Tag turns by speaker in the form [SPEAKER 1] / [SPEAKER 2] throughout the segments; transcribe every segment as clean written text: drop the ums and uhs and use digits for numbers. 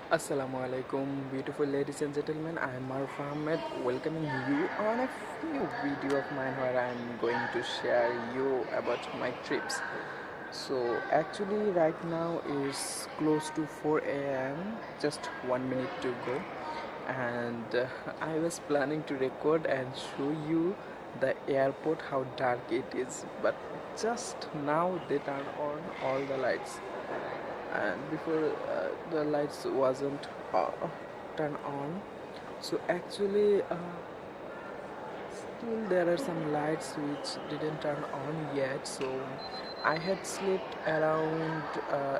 [SPEAKER 1] Assalamu alaikum, beautiful ladies and gentlemen. I am Maruf Ahamed, welcoming you on a new video of mine where I am going to share you about my trips. So actually right now is close to 4 a.m. just 1 minute to go, and I was planning to record and show you the airport how dark it is, but just now they turn on all the lights, and before the lights wasn't turned on. So actually still there are some lights which didn't turn on yet. So I had slept around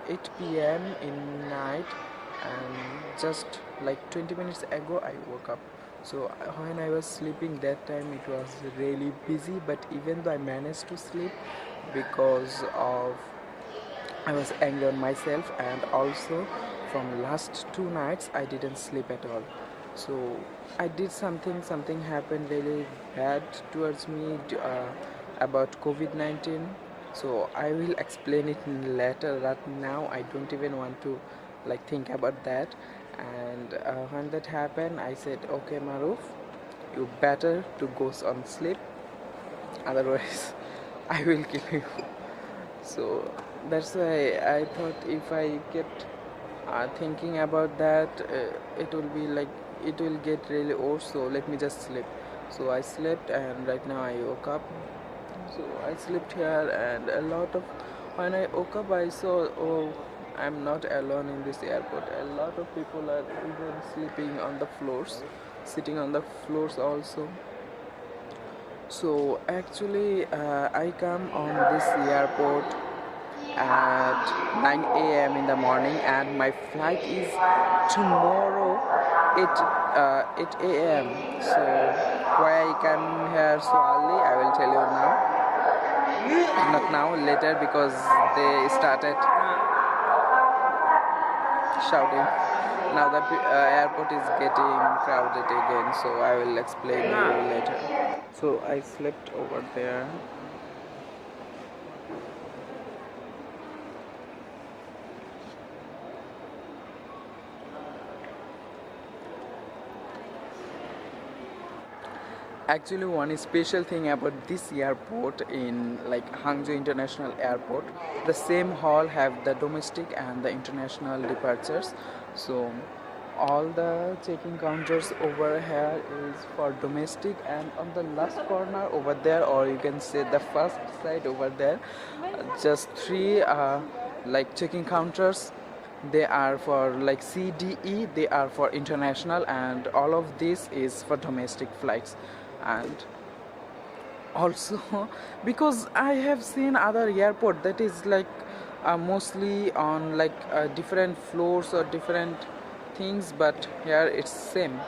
[SPEAKER 1] 8 p.m. in night, and just like 20 minutes ago I woke up. So when I was sleeping that time it was really busy, but even though I managed to sleep, because of I was angry on myself, and also from last 2 nights I didn't sleep at all. So I did something happened really bad towards me about COVID-19. So I will explain it later. Right now I don't even want to like think about that. And when that happened I said, okay Maruf, you better to go on sleep, otherwise I will kill you. So that's why I thought if I kept thinking about that, it will be like it will get really old, so let me just sleep. So I slept, and right now I woke up. So I slept here, and a lot of when I woke up I saw, oh, I'm not alone in this airport. A lot of people are even sleeping on the floors, sitting on the floors also. So actually I come on this airport at 9 a.m. in the morning, and my flight is tomorrow 8 a.m. So why I come here so early I will tell you now, not now, later, because they started shouting. Now the airport is getting crowded again, so I will explain you later. So I slept over there. Actually, one special thing about this airport in like Hangzhou International Airport, the same hall have the domestic and the international departures. So all the checking counters over here is for domestic, and on the last corner over there, or you can say the first side over there, just three like checking counters. They are for like CDE, they are for international, and all of this is for domestic flights. And also because I have seen other airport that is like mostly on like different floors or different things, but here it's same.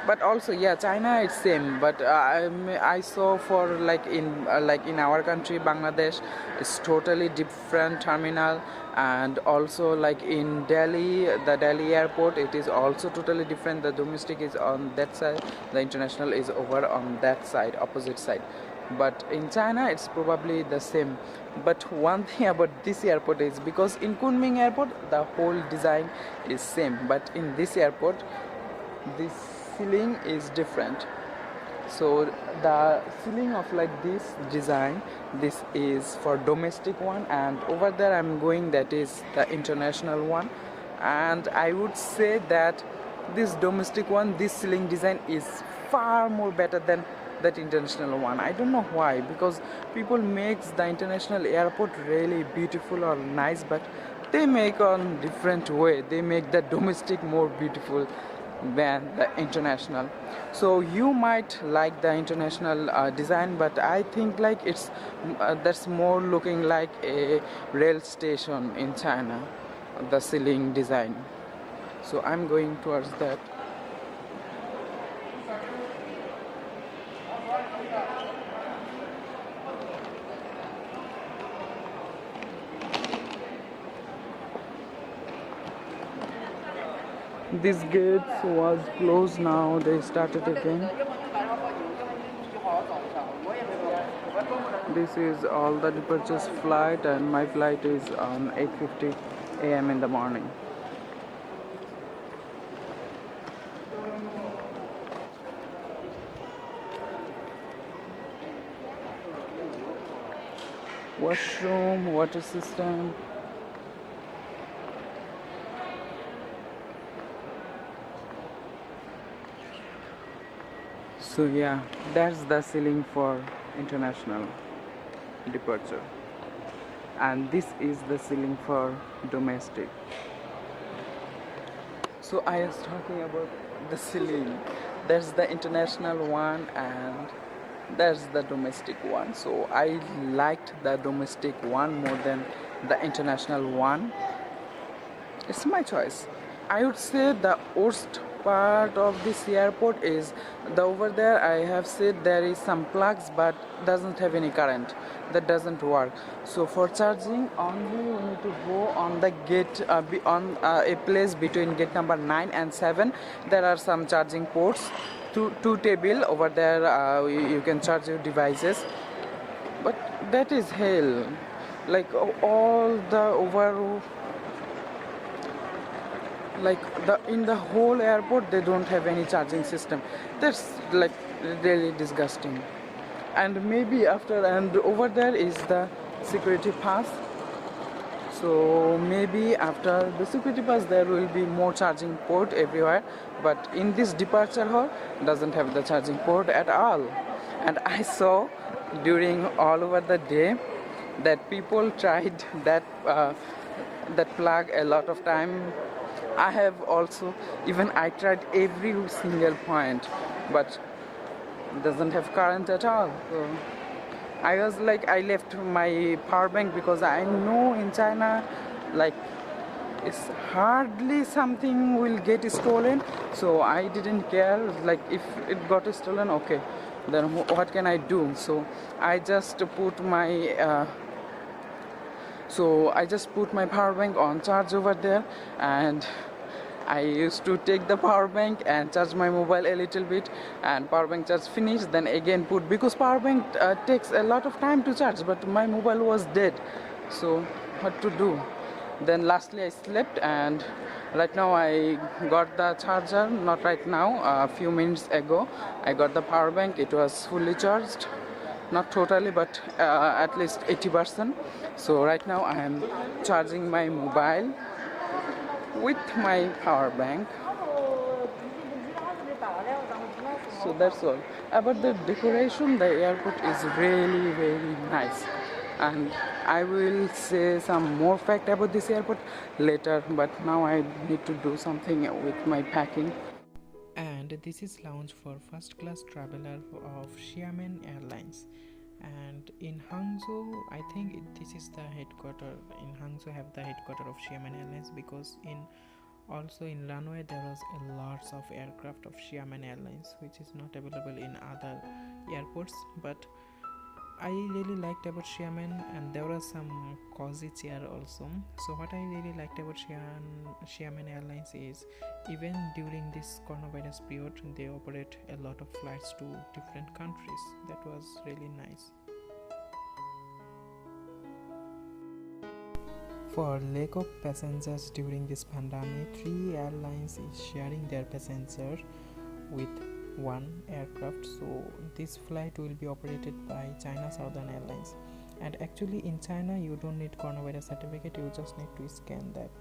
[SPEAKER 1] But also, yeah, China it's same, but I saw for like in our country Bangladesh, it's totally different terminal. And also like in Delhi, the Delhi airport, it is also totally different. The domestic is on that side, the international is over on that side, opposite side. But in China it's probably the same. But one thing about this airport is, because in Kunming airport the whole design is same, but in this airport this ceiling is different. So the ceiling of like this design, this is for domestic one, and over there I'm going, that is the international one. And I would say that this domestic one, this ceiling design is far more better than that international one. I don't know why, because people makes the international airport really beautiful or nice, but they make on different way. They make the domestic more beautiful than the international. So you might like the international design, but I think like it's that's more looking like a rail station in China, the ceiling design. So I'm going towards that. This gate was closed, now they started again. This is all the departures flight, and my flight is on 8:50 a.m. in the morning. washroom, water system. So yeah, that's the ceiling for international departure, and this is the ceiling for domestic. So I was talking about the ceiling. There's the international one and there's the domestic one. So I liked the domestic one more than the international one. It's my choice. I would say the worst part of this airport is the over there. I have said there is some plugs but doesn't have any current, that doesn't work. So for charging only we need to go on the gate, on a place between gate number 9 and 7. There are some charging ports, two table over there. You can charge your devices, but that is hell. Like all the over, like in the whole airport they don't have any charging system. That's like really disgusting. And maybe after, and over there is the security pass, so maybe after the security pass there will be more charging port everywhere, but in this departure hall doesn't have the charging port at all. And I saw during all over the day that people tried that plug a lot of time. I have also, even I tried every single point, but doesn't have current at all. So I was like, I left my power bank because I know in China, like, it's hardly something will get stolen. So I didn't care, like if it got stolen, okay, then what can I do? So I just put my power bank on charge over there, and I used to take the power bank and charge my mobile a little bit, and power bank charge finished, then again put, because power bank takes a lot of time to charge, but my mobile was dead. So what to do? Then lastly I slept, and right now I got the charger, not right now, a few minutes ago I got the power bank. It was fully charged, not totally, but at least 80%. So right now I am charging my mobile with my power bank. So that's all. About the decoration, the airport is really very nice, and I will say some more fact about this airport later, but now I need to do something with my packing. And this is lounge for first class traveler of Xiamen Airlines. And in Hangzhou, I think this is the headquarter. In Hangzhou have the headquarter of Xiamen Airlines, because also in runway there was a lots of aircraft of Xiamen Airlines, which is not available in other airports. But I really liked about Xiamen, and there was some cozy chair also. So what I really liked about Xiamen Airlines is, even during this coronavirus period, they operate a lot of flights to different countries. That was really nice. For lack of passengers during this pandemic, 3 airlines is sharing their passengers with one aircraft. So this flight will be operated by China Southern Airlines. And actually in China you don't need coronavirus certificate, you just need to scan that,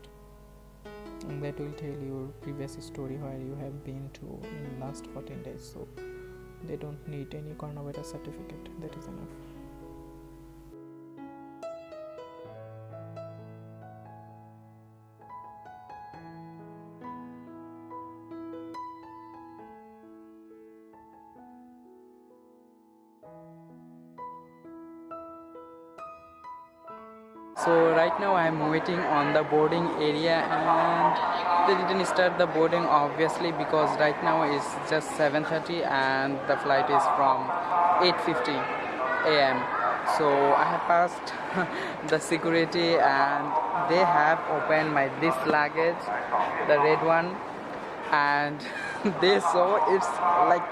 [SPEAKER 1] and that will tell your previous story where you have been to in last 14 days. So they don't need any coronavirus certificate, that is enough. So right now I am waiting on the boarding area, and they didn't start the boarding obviously, because right now it's just 7:30 and the flight is from 8:50 a.m. So I have passed the security, and they have opened my this luggage, the red one, and they saw it's like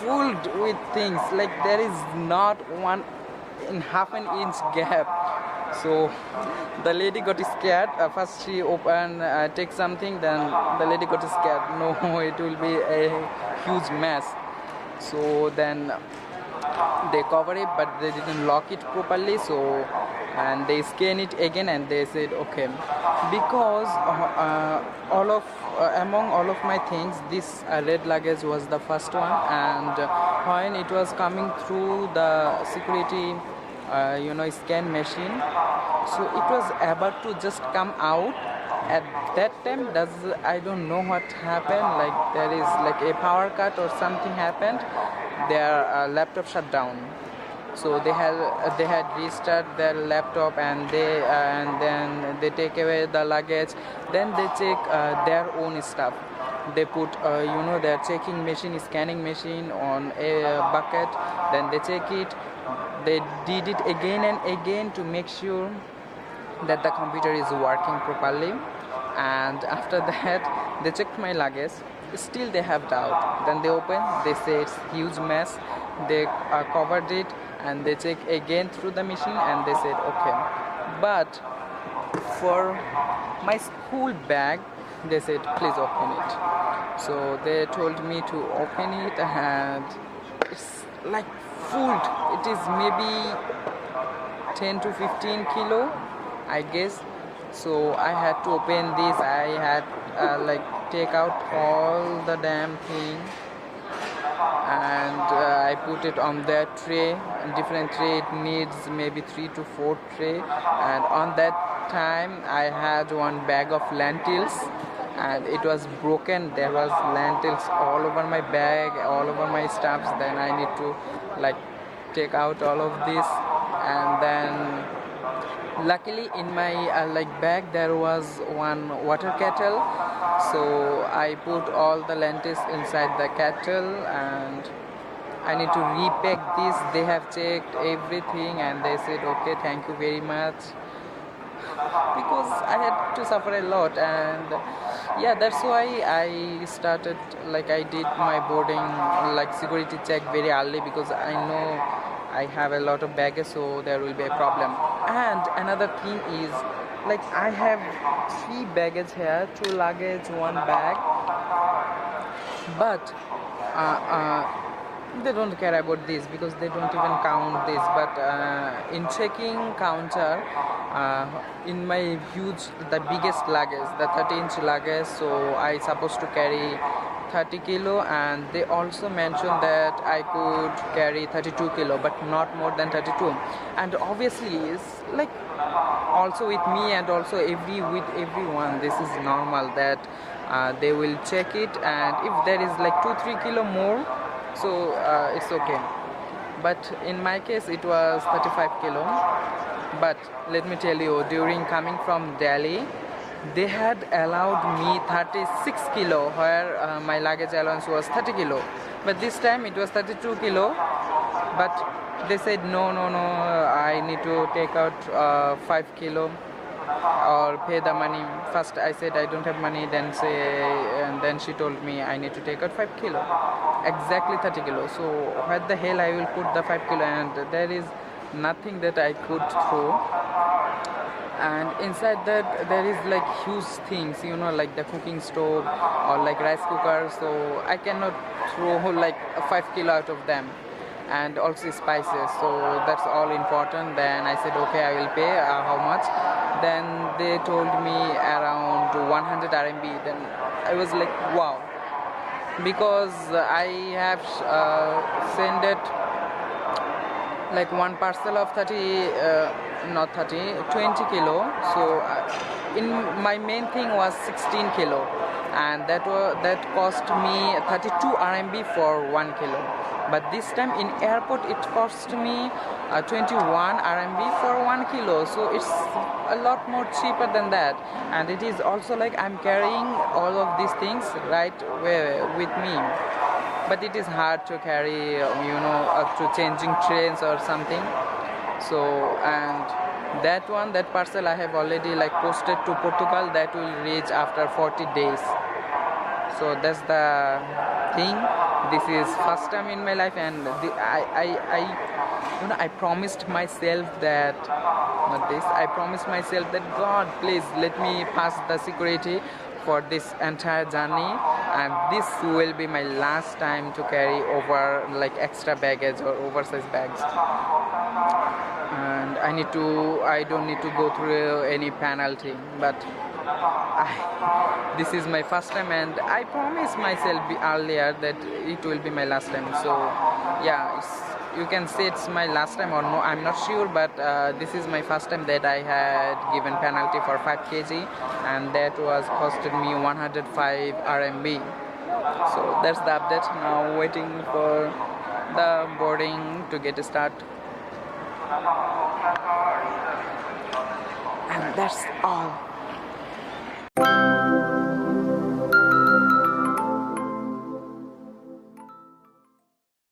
[SPEAKER 1] full with things, like there is not one in half an inch gap. So the lady got scared. First she opened, take something, then the lady got scared. No, it will be a huge mess. So then they cover it, but they didn't lock it properly, so and they scan it again and they said okay, because among all of my things, this red luggage was the first one, and when it was coming through the security scan machine, so it was about to just come out. At that time, I don't know what happened, like there is like a power cut or something happened, their laptop shut down, so they had restart their laptop, and then they take away the luggage, then they check their own stuff. They put their checking machine, scanning machine on a bucket, then they check it. They did it again and again to make sure that the computer is working properly, and after that they checked my luggage. Still they have doubt, then they open, they say it's huge mess, they covered it, and they check again through the machine, and they said okay. But for my school bag, they said please open it. So they told me to open it, and it's like full. It is maybe 10 to 15 kilo, I guess. So I had to open this. I had take out all the damn thing, and I put it on that tray. Different tray, it needs maybe 3 to 4 tray, and on that time I had one bag of lentils, and it was broken. There was lentils all over my bag, all over my stuffs. Then I need to take out all of this, and then luckily in my bag there was one water kettle, so I put all the lentils inside the kettle, and I need to repack this. They have checked everything, and they said okay, thank you very much, because I had to suffer a lot. And yeah, that's why I started, I did my boarding security check very early, because I know I have a lot of baggage, so there will be a problem. And another thing is, I have 3 baggage here, 2 luggage, 1 bag, but they don't care about this, because they don't even count this. But in checking counter, in my the biggest luggage, the 30-inch luggage, so I supposed to carry 30 kilo, and they also mentioned that I could carry 32 kilo, but not more than 32. And obviously it's also with me, and also with everyone, this is normal that they will check it, and if there is 2-3 kilo more, so it's okay. But in my case it was 35 kilo. But let me tell you, during coming from Delhi, they had allowed me 36 kilo, where my luggage allowance was 30 kilo. But this time it was 32 kilo. But they said no, I need to take out 5 kilo or pay the money. First I said I don't have money, and then she told me I need to take out 5 kilo, exactly 30 kilo. So what the hell I will put the 5 kilo, and there is nothing that I could throw. And inside that there is huge things, the cooking stove or rice cooker, so I cannot throw 5 kilo out of them. And also spices, so that's all important. Then I said okay, I will pay. How much? Then they told me around 100 RMB. Then I was like wow, because I have sent it one parcel of 20 kilo. So in my main thing was 16 kilo, and that cost me 32 RMB for 1 kilo. But this time in airport it cost me 21 RMB for 1 kilo, so it's a lot more cheaper than that. And it is also I'm carrying all of these things right with me, but it is hard to carry up to changing trains or something. So, and that parcel I have already posted to Portugal. That will reach after 40 days. So that's the thing. This is first time in my life, and I promised myself that I promised myself that God, please let me pass the security for this entire journey, and this will be my last time to carry over like extra baggage or oversized bags. And I don't need to go through any penalty, but this is my first time, and I promised myself earlier that it will be my last time. So yeah, you can say it's my last time or no, I'm not sure, but this is my first time that I had given penalty for 5 kg, and that was costed me 105 RMB. So that's the update. Now waiting for the boarding to get started. And that's all.